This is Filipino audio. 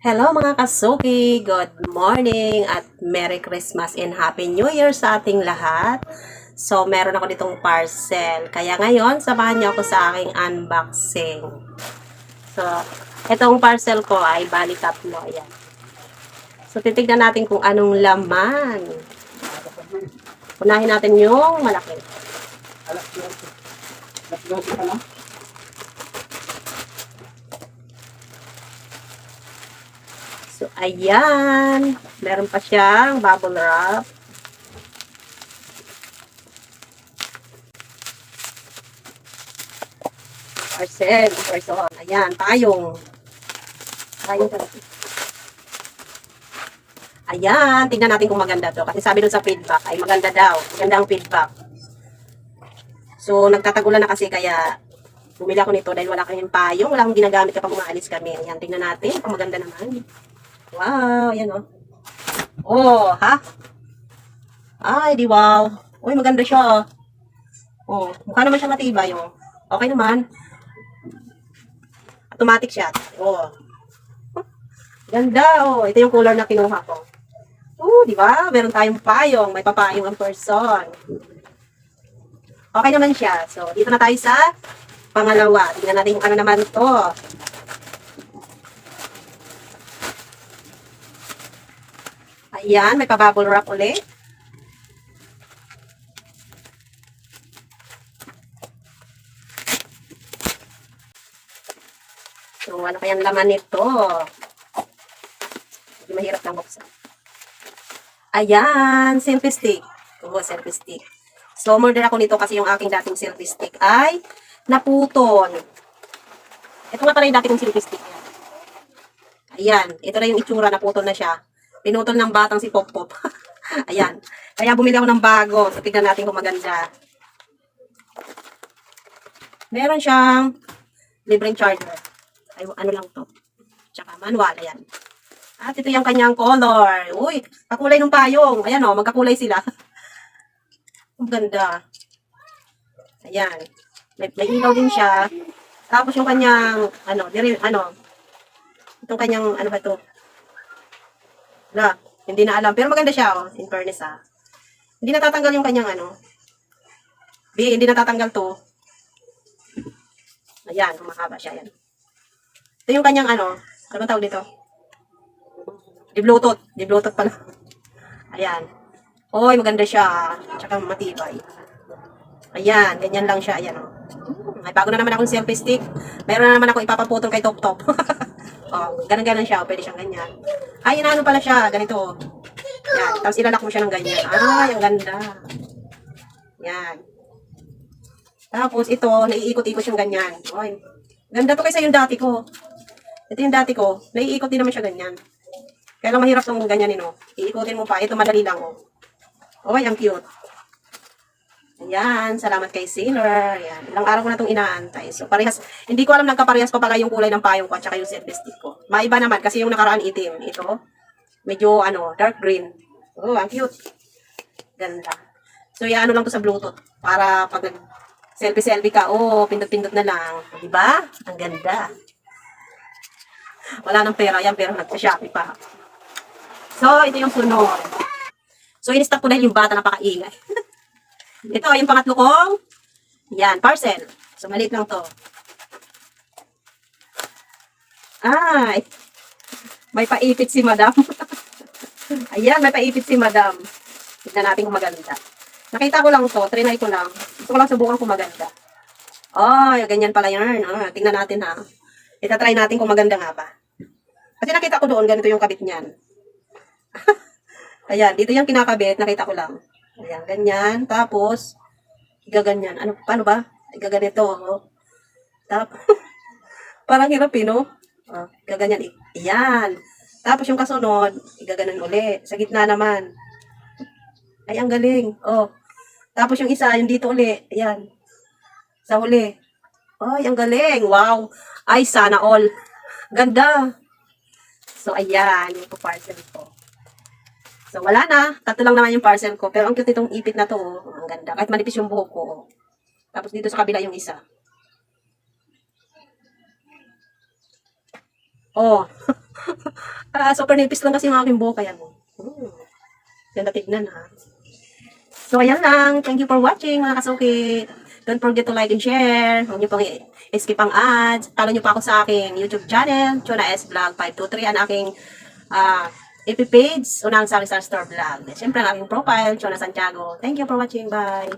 Hello mga kasuki! Good morning at Merry Christmas and Happy New Year sa ating lahat. So, meron ako ditong parcel. Kaya ngayon, samahan niyo ako sa aking unboxing. So, itong parcel ko ay bali tatlo. Ayan. So, titignan natin kung anong laman. Unahin natin yung malaki. Alas 12 pa lang. So, ayan. Meron pa siyang bubble wrap. Parcel. Ayan, payong. Ayan, tingnan natin kung maganda to. Kasi sabi dun sa feedback ay maganda daw. Maganda ang feedback. So, nagtatagulan na kasi kaya bumili ako nito dahil wala kaming payong. Wala akong ginagamit kapag umaalis kami. Ayan, tingnan natin kung maganda naman. Wow, ayan o. Oh, ha? Ay, di wow. Uy, maganda siya. Oh, mukha naman siya matibay. Oh. Okay naman. Automatic siya. Oh. Ganda, oh. Ito yung color na kinuha ko. Oh, di ba? Meron tayong payong. May papayong ang person. Okay naman siya. So, dito na tayo sa pangalawa. Tingnan natin kung ano naman ito. Ayan, may pa-bubble wrap ulit. So, ano kayang laman nito? Hindi mahirap lang buksan. Ayan, selfie stick. Oo, selfie stick. So, order ako nito kasi yung aking dating selfie stick ay naputol. Ito nga pala yung dating selfie stick. Ayan, ito na yung itsura, naputol na siya. Pinutol ng batang si Pop Pop. Ayan. Kaya bumili ako ng bago. So, tignan natin kung maganda. Meron siyang libreng charger. Ay, ano lang to. Tsaka manual, ayan. At ito yung kanyang color. Uy, kakulay ng payong. Ayan o, magkakulay sila. Ang ganda. Ayan. May ilaw din siya. Tapos yung kanyang, itong kanyang, ano ba to? Wala, hindi na alam. Pero maganda siya, oh, in fairness, ah. Hindi natatanggal yung kanyang, hindi natatanggal to. Ayan, mahaba siya, ayan. Ito yung kanyang, ano tawag dito? Di-Bluetooth pala. Ayan. Oy, maganda siya. Tsaka matibay. Ayan, ganyan lang siya. Ayan, oh. May bago na naman akong selfie stick. Meron na naman ako ipapaputol kay Top Top. Oh, ganun-ganun siya. Pwede siyang ganyan. Ay, inaano pala siya. Ganito, oh. Yan. Tapos ilalak mo siya ng ganyan. Ay, ang ganda. Yan. Tapos ito, naiikot-ikot yung ganyan. Oy. Ganda to kaysa yung dati ko. Ito yung dati ko. Naiikot din naman siya ganyan. Kaya lang mahirap tong ganyan, no? Iikutin mo pa. Ito madali lang, oh. Oy, ang cute. Ayan, salamat kay Sailor. Ayan, ilang araw ko na itong inaantay. So, parehas, hindi ko alam nagkaparehas pa pala yung kulay ng payong ko at saka yung selfie stick ko. Maiba naman kasi yung nakaraan itim. Ito, medyo, dark green. Oh, ang cute. Ganda. So, yan, lang to sa Bluetooth. Para pag selfie-selfie ka, oh, pindot-pindot na lang. Diba? Ang ganda. Wala nang pera yan, pero nagsa-Shopee pa. So, ito yung sunod. So, in-stop ko dahil yung bata napakaingay. Ito, yung pangatlo kong, yan, parcel. So, maliit lang to. Ay, may paipit si madam. Ayan, may paipit si madam. Tignan natin kung maganda. Nakita ko lang to, trinay ko lang. Gusto ko lang subukan kung maganda. Oh, ganyan pala yan. Ah, tingnan natin ha. Itatry natin kung maganda nga ba. Kasi nakita ko doon, ganito yung kabit niyan. Ayan, dito yung kinakabit, nakita ko lang. Ayan, ganyan. Tapos, igaganyan. Ano, paano ba? Igaganito. Oh. Tapos, parang hirap no? Oh, igaganyan. Ayan. Tapos yung kasunod, igaganon uli. Sa gitna naman. Ay, ang galing. Oh. Tapos yung isa, yung dito uli. Ayan. Sa huli. Ay, ang galing. Wow. Ay, sana all. Ganda. So, ayan. Yung parcel ko. So, wala na. Tatlo lang naman yung parcel ko. Pero ang cute itong ipit na to. Oh. Ang ganda. Kahit manipis yung buhok ko. Oh. Tapos dito sa kabila yung isa. Oh. Super nipis lang kasi yung aking buhok. Kaya mo. Ganda tignan ha. So, ayan lang. Thank you for watching mga kasuki. Don't forget to like and share. Huwag niyo pong skip ang ads. Follow niyo pa ako sa aking YouTube channel, Chona S Vlog 523, ang aking FB page, Unang Sari Star Store Vlog. Siyempre, ang aking profile, Chona Santiago. Thank you for watching. Bye!